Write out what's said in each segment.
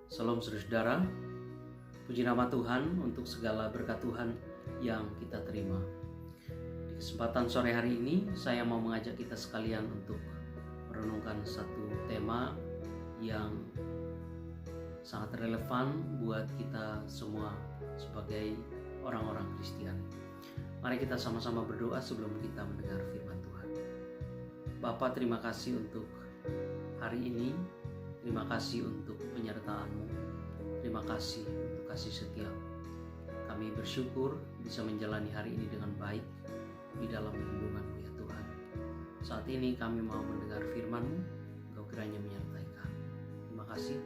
Salam saudara, puji nama Tuhan untuk segala berkat Tuhan yang kita terima. Di kesempatan sore hari ini, saya mau mengajak kita sekalian untuk merenungkan satu tema yang sangat relevan buat kita semua sebagai orang-orang Kristiani. Mari kita sama-sama berdoa sebelum kita mendengar firman Tuhan. Bapa, terima kasih untuk hari ini. Terima kasih untuk penyertaan-Mu. Terima kasih untuk kasih setia. Kami bersyukur bisa menjalani hari ini dengan baik di dalam lindungan-Mu ya Tuhan. Saat ini kami mau mendengar firman-Mu, Engkau kiranya menyertai kami. Terima kasih.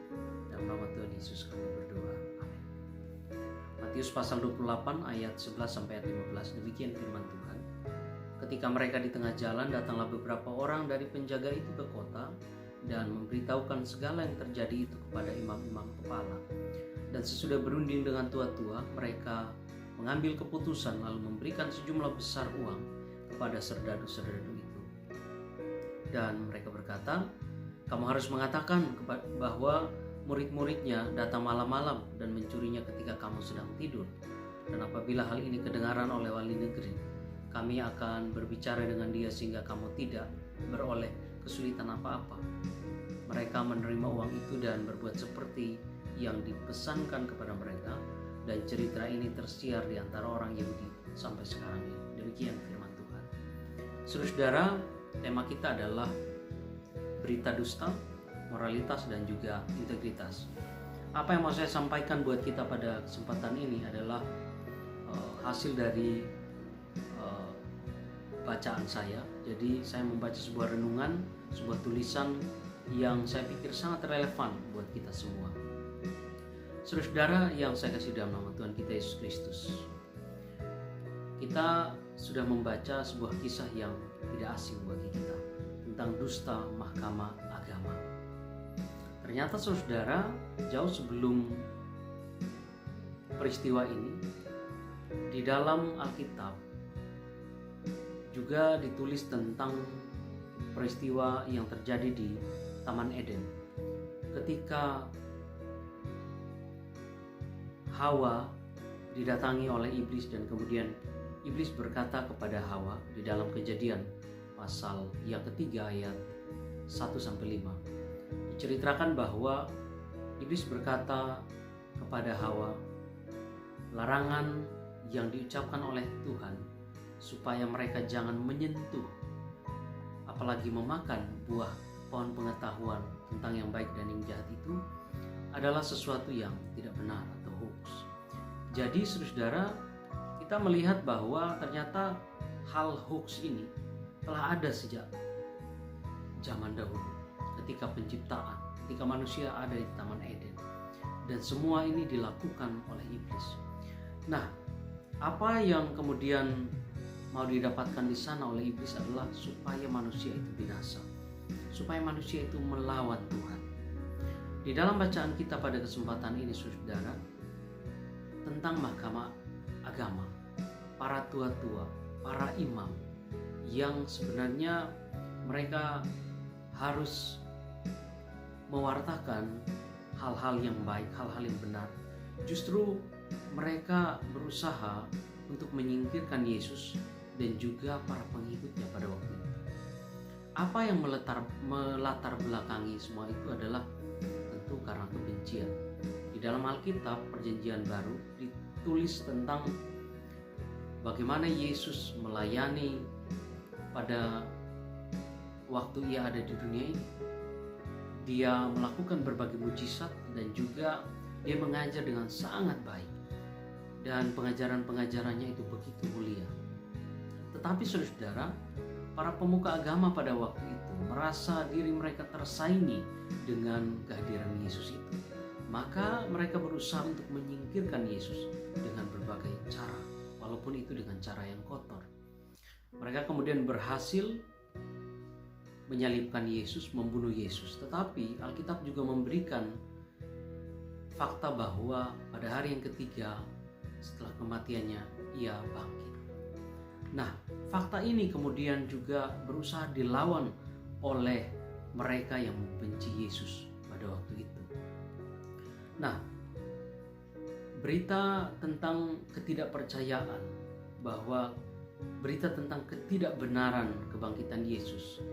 Dalam nama Tuhan Yesus kami berdoa. Amin. Matius pasal 28 ayat 11-15, demikian firman Tuhan. Ketika mereka di tengah jalan, datanglah beberapa orang dari penjaga itu ke kota dan memberitahukan segala yang terjadi itu kepada imam-imam kepala. Dan sesudah berunding dengan tua-tua, mereka mengambil keputusan lalu memberikan sejumlah besar uang kepada serdadu-serdadu itu. Dan mereka berkata, kamu harus mengatakan bahwa murid-muridnya datang malam-malam dan mencurinya ketika kamu sedang tidur. Dan apabila hal ini kedengaran oleh wali negeri, kami akan berbicara dengan dia sehingga kamu tidak beroleh kesulitan apa-apa. Mereka menerima uang itu dan berbuat seperti yang dipesankan kepada mereka, dan cerita ini tersiar di antara orang Yahudi sampai sekarang ini. Demikian firman Tuhan. Saudara, tema kita adalah berita dusta, moralitas dan juga integritas. Apa yang mau saya sampaikan buat kita pada kesempatan ini adalah hasil dari bacaan saya. Jadi saya membaca sebuah renungan, sebuah tulisan yang saya pikir sangat relevan buat kita semua. Saudara yang saya kasih dalam nama Tuhan kita Yesus Kristus, kita sudah membaca sebuah kisah yang tidak asing bagi kita tentang dusta mahkamah agama. Ternyata saudara, jauh sebelum peristiwa ini, di dalam Alkitab juga ditulis tentang peristiwa yang terjadi di Taman Eden. Ketika Hawa didatangi oleh iblis dan kemudian iblis berkata kepada Hawa di dalam Kejadian pasal yang ketiga ayat 1-5. Diceritakan bahwa iblis berkata kepada Hawa, larangan yang diucapkan oleh Tuhan supaya mereka jangan menyentuh apalagi memakan buah pohon pengetahuan tentang yang baik dan yang jahat itu adalah sesuatu yang tidak benar atau hoax. Jadi saudara, kita melihat bahwa ternyata hal hoax ini telah ada sejak zaman dahulu, ketika penciptaan, ketika manusia ada di Taman Eden, dan semua ini dilakukan oleh iblis. Nah, apa yang kemudian mau didapatkan di sana oleh iblis adalah supaya manusia itu binasa, supaya manusia itu melawan Tuhan. Di dalam bacaan kita pada kesempatan ini saudara, tentang mahkamah agama, para tua-tua, para imam yang sebenarnya mereka harus mewartakan hal-hal yang baik, hal-hal yang benar. Justru mereka berusaha untuk menyingkirkan Yesus dan juga para pengikutnya pada waktu itu. Apa yang melatar belakangi semua itu adalah tentu karena kebencian. Di dalam Alkitab Perjanjian Baru ditulis tentang bagaimana Yesus melayani pada waktu ia ada di dunia ini. Dia melakukan berbagai mujizat dan juga dia mengajar dengan sangat baik. Dan pengajaran-pengajarannya itu begitu mulia. Tetapi saudara, para pemuka agama pada waktu itu merasa diri mereka tersaingi dengan kehadiran Yesus itu. Maka mereka berusaha untuk menyingkirkan Yesus dengan berbagai cara, walaupun itu dengan cara yang kotor. Mereka kemudian berhasil menyalibkan Yesus, membunuh Yesus. Tetapi Alkitab juga memberikan fakta bahwa pada hari yang ketiga setelah kematiannya ia bangkit. Nah, fakta ini kemudian juga berusaha dilawan oleh mereka yang membenci Yesus pada waktu itu. Nah, berita tentang ketidakpercayaan, bahwa berita tentang ketidakbenaran kebangkitan Yesus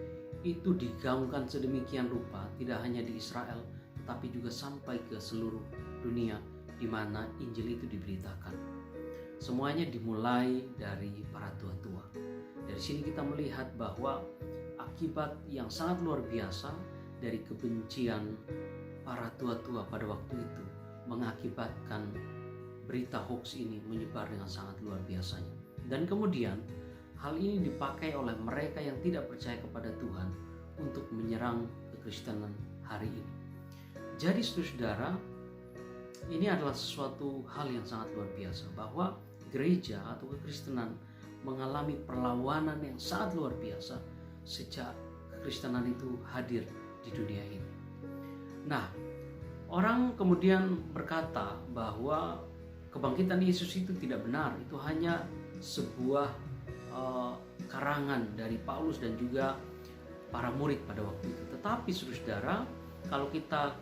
itu digaungkan sedemikian rupa, tidak hanya di Israel tetapi juga sampai ke seluruh dunia di mana Injil itu diberitakan. Semuanya dimulai dari para tua-tua. Dari sini kita melihat bahwa akibat yang sangat luar biasa dari kebencian para tua-tua pada waktu itu mengakibatkan berita hoax ini menyebar dengan sangat luar biasanya. Dan kemudian hal ini dipakai oleh mereka yang tidak percaya kepada Tuhan untuk menyerang kekristenan hari ini. Jadi saudara, ini adalah sesuatu hal yang sangat luar biasa, bahwa gereja atau kekristenan mengalami perlawanan yang sangat luar biasa sejak kekristenan itu hadir di dunia ini. Nah, orang kemudian berkata bahwa kebangkitan Yesus itu tidak benar, itu hanya sebuah karangan dari Paulus dan juga para murid pada waktu itu. Tetapi saudara, kalau kita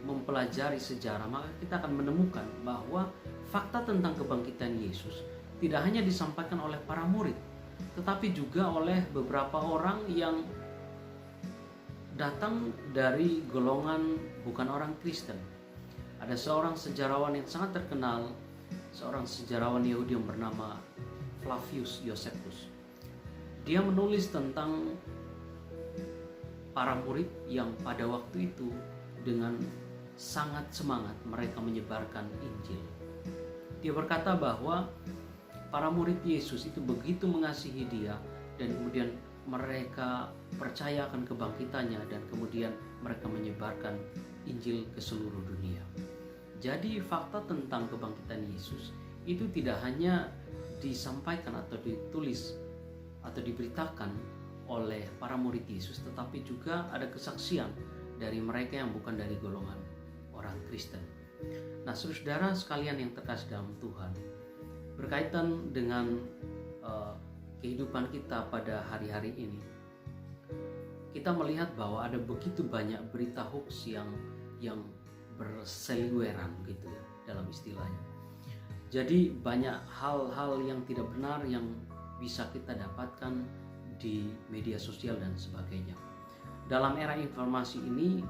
mempelajari sejarah, maka kita akan menemukan bahwa fakta tentang kebangkitan Yesus tidak hanya disampaikan oleh para murid, tetapi juga oleh beberapa orang yang datang dari golongan bukan orang Kristen. Ada seorang sejarawan yang sangat terkenal, seorang sejarawan Yahudi yang bernama Flavius Josephus. Dia menulis tentang para murid yang pada waktu itu dengan sangat semangat mereka menyebarkan Injil. Dia berkata bahwa para murid Yesus itu begitu mengasihi dia, dan kemudian mereka percaya akan kebangkitannya, dan kemudian mereka menyebarkan Injil ke seluruh dunia. Jadi fakta tentang kebangkitan Yesus itu tidak hanya disampaikan atau ditulis atau diberitakan oleh para murid Yesus, tetapi juga ada kesaksian dari mereka yang bukan dari golongan orang Kristen. Nah, saudara sekalian yang terkasih dalam Tuhan, berkaitan dengan kehidupan kita pada hari-hari ini, kita melihat bahwa ada begitu banyak berita hoax yang berseliweran gitu ya, dalam istilahnya. Jadi banyak hal-hal yang tidak benar yang bisa kita dapatkan di media sosial dan sebagainya. Dalam era informasi ini,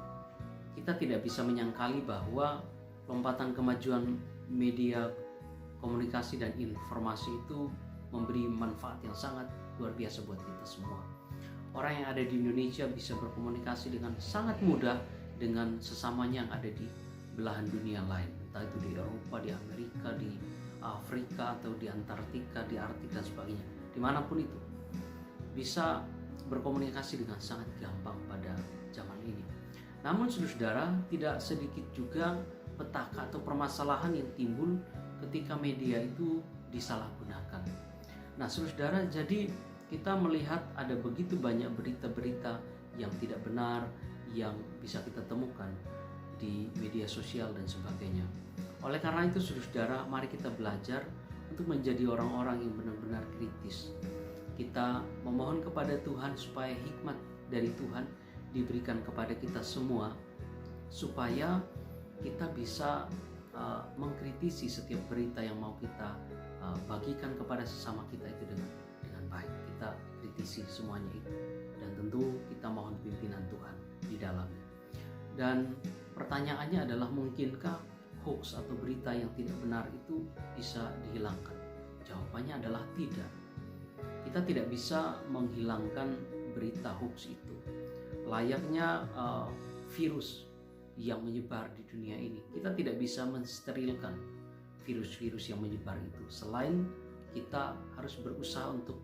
kita tidak bisa menyangkali bahwa lompatan kemajuan media komunikasi dan informasi itu memberi manfaat yang sangat luar biasa buat kita semua. Orang yang ada di Indonesia bisa berkomunikasi dengan sangat mudah dengan sesamanya yang ada di belahan dunia lain, entah itu di Eropa, di Amerika, di Afrika, atau di Antartika, di Arktik dan sebagainya. Dimanapun itu bisa berkomunikasi dengan sangat gampang pada zaman ini. Namun saudara, tidak sedikit juga petaka atau permasalahan yang timbul ketika media itu disalahgunakan. Nah saudara, jadi kita melihat ada begitu banyak berita-berita yang tidak benar yang bisa kita temukan di media sosial dan sebagainya. Oleh karena itu saudara, mari kita belajar untuk menjadi orang-orang yang benar-benar kritis. Kita memohon kepada Tuhan supaya hikmat dari Tuhan diberikan kepada kita semua, supaya kita bisa mengkritisi setiap berita yang mau kita bagikan kepada sesama kita itu dengan baik. Kita kritisi semuanya itu, dan tentu kita mohon pimpinan Tuhan di dalamnya. Dan pertanyaannya adalah, mungkinkah hoax atau berita yang tidak benar itu bisa dihilangkan? Jawabannya adalah tidak. Kita tidak bisa menghilangkan berita hoax itu. Layaknya virus yang menyebar di dunia ini, kita tidak bisa mensterilkan virus-virus yang menyebar itu. Selain kita harus berusaha untuk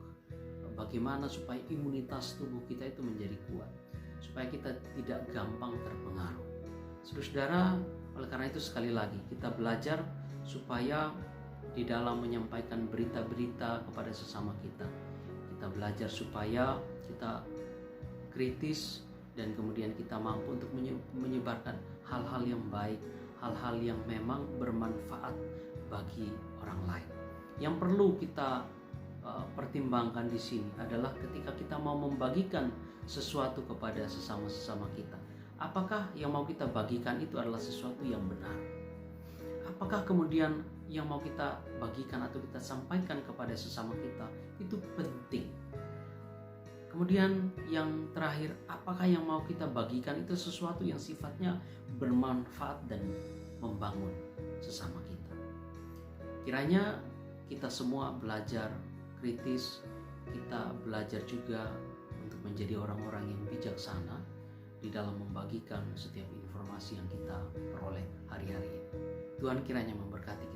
bagaimana supaya imunitas tubuh kita itu menjadi kuat, supaya kita tidak gampang terpengaruh. Saudara, oleh karena itu sekali lagi kita belajar supaya di dalam menyampaikan berita-berita kepada sesama kita belajar supaya kita kritis, dan kemudian kita mampu untuk menyebarkan hal-hal yang baik, hal-hal yang memang bermanfaat bagi orang lain. Yang perlu kita pertimbangkan di sini adalah ketika kita mau membagikan sesuatu kepada sesama kita, apakah yang mau kita bagikan itu adalah sesuatu yang benar? apakah kemudian yang mau kita bagikan atau kita sampaikan kepada sesama kita itu penting. Kemudian yang terakhir, apakah yang mau kita bagikan itu sesuatu yang sifatnya bermanfaat dan membangun sesama kita. Kiranya kita semua belajar kritis, kita belajar juga untuk menjadi orang-orang yang bijaksana di dalam membagikan setiap informasi yang kita peroleh hari-hari ini. Tuhan kiranya memberkati